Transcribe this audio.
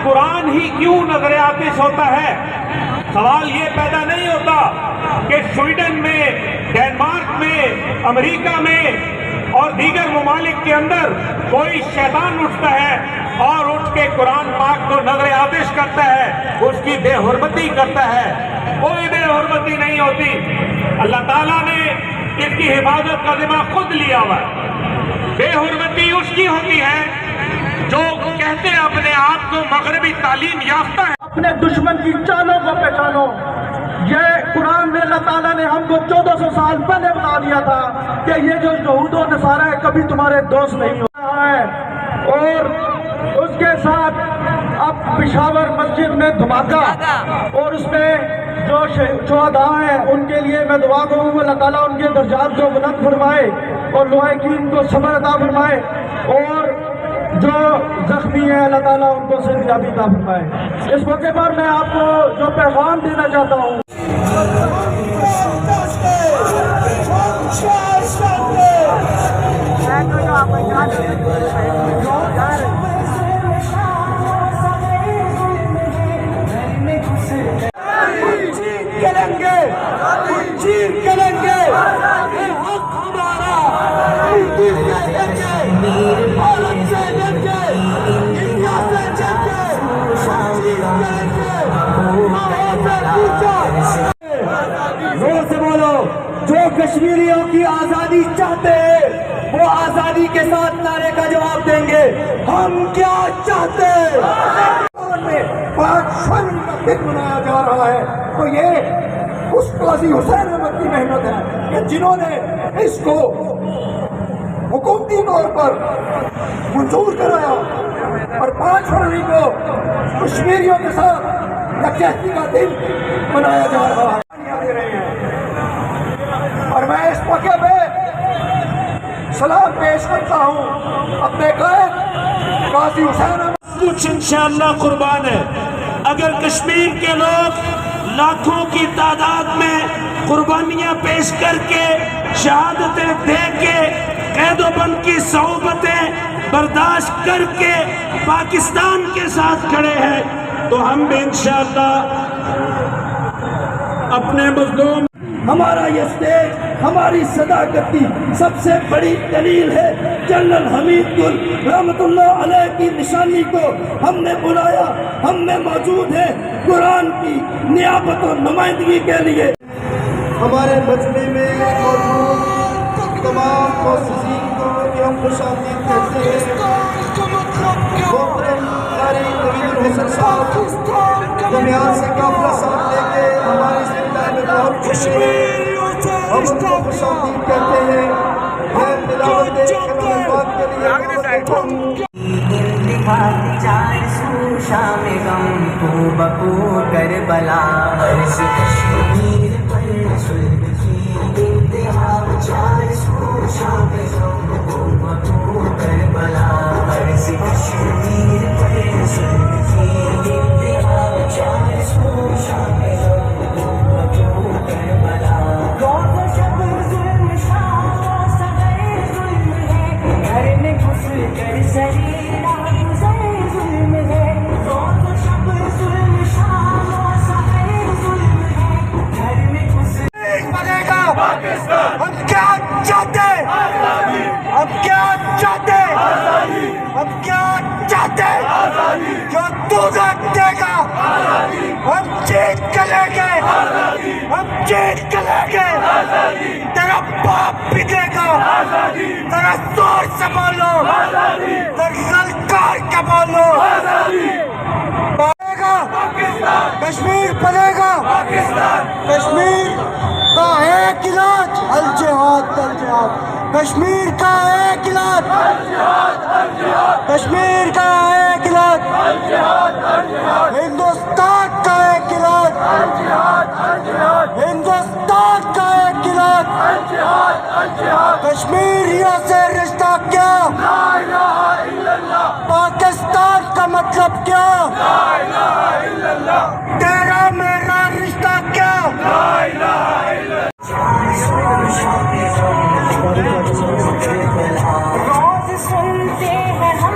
قرآن ہی کیوں نظر آتش ہوتا ہے؟ سوال یہ پیدا نہیں ہوتا کہ سویڈن میں، ڈنمارک میں، امریکہ میں اور دیگر ممالک کے اندر کوئی شیطان اٹھتا ہے اور اٹھ کے قرآن پاک کو نظر آتش کرتا ہے، اس کی بے حرمتی کرتا ہے۔ کوئی بے حرمتی نہیں ہوتی۔ اللہ تعالیٰ نے اس کی حفاظت کا ذمہ خود لیا ہوا ہے۔ بے حرمتی اس کی ہوتی ہے جو کہتے ہیں اپنے آپ کو مغربی تعلیم یافتہ ہے۔ اپنے دشمن کی چالوں کو پہچانو۔ یہ قرآن میں اللہ تعالیٰ نے ہم کو 1400 سال پہلے بتا دیا تھا کہ یہ جو یہود و نصارہ ہے کبھی تمہارے دوست نہیں ہو رہا ہے۔ اور اس کے ساتھ اب پشاور مسجد میں دھماکہ، اور اس میں جو شہداء ہیں ان کے لیے میں دعا کروں اللہ تعالیٰ ان کے درجات کو بلند فرمائے اور لواحقین کو صبر عطا فرمائے، اور جو زخمی ہیں اللہ تعالیٰ ان کو صحتیابی عطا فرمائے۔ اس موقع پر میں آپ کو جو پیغام دینا چاہتا ہوں، زور سے بولو، جو کشمیریوں کی آزادی چاہتے ہیں وہ آزادی کے ساتھ نعرے کا جواب دیں گے۔ ہم کیا چاہتے ہیں؟ 5 فروری کا دن منایا جا رہا ہے تو یہ اس قاضی حسین احمد کی محنت ہے کہ جنہوں نے اس کو حکومتی طور پر منظور کرایا، اور 5 فروری کو کشمیریوں کے ساتھ یکجہتی کا دن منایا جا رہا ہے۔ اور میں اس موقع پہ سلام پیش کرتا ہوں اپنے قائد قاضی حسین احمد۔ کچھ انشاءاللہ قربان ہے۔ اگر کشمیر کے لوگ لاکھوں کی تعداد میں قربانیاں پیش کر کے، شہادتیں دے کے، قید و بند کی صعوبتیں برداشت کر کے پاکستان کے ساتھ کھڑے ہیں تو ہم بھی انشاءاللہ اپنے مظلوم، ہمارا یہ اسٹیج ہماری صداقت کی سب سے بڑی دلیل ہے۔ جنرل حمید گل رحمت اللہ علیہ کی نشانی کو ہم نے بلایا، ہم میں موجود ہیں قرآن کی نیابت و نمائندگی کے لیے۔ ہمارے مجمع میں موجود تمام معززین کو ہم خوش آمدید کہتے ہیں۔ محترم قاری نوید الحسن صاحب دمیان سے قافلہ ساتھ لے کے ہماری زندگی میں بہت خوشی ہے، ہم ان کو خوش آمدید کہتے ہیں۔ میں تلاوت کلام پاک کے لیے محمد ہوں۔ شام غم کو بکو کربلا، عرض کشمیر پر ظلم کی انتہا، چار سو شام غم کو بکو کربلا، عرض کشمیر پر ظلم کی انتہا، چار سو شام غم کو بکو کربلا۔ روز و شب ظلم، شام سحر ظلم ہے، گھر میں گھس کر سریرا گزر ظلم ہے۔ ہم کیا چاہتے ہیں؟ ہم کیا چاہتے ہیں؟ ہم کیا چاہتے ہیں؟ جو تو دے گا ہم جیت کے لے گئے، ہم جیت کے لے گئے۔ تیرا باپ بھی دے گا، تیرا زور سے بولو، تیرا للکار کے بولو۔ پڑے گا کشمیر، پڑے گا کشمیر کا ایک علاج الجہاد، الجہاد۔ کشمیر کا ایک علاج، کشمیر کا ایک علاج، ہندوستان کا ایک علاج، ہندوستان کا ایک علاج۔ کشمیریوں سے رشتہ کیا؟ پاکستان کا مطلب کیا؟ تیرا میرا رشتہ کیا؟ روز سنتے ہیں ہم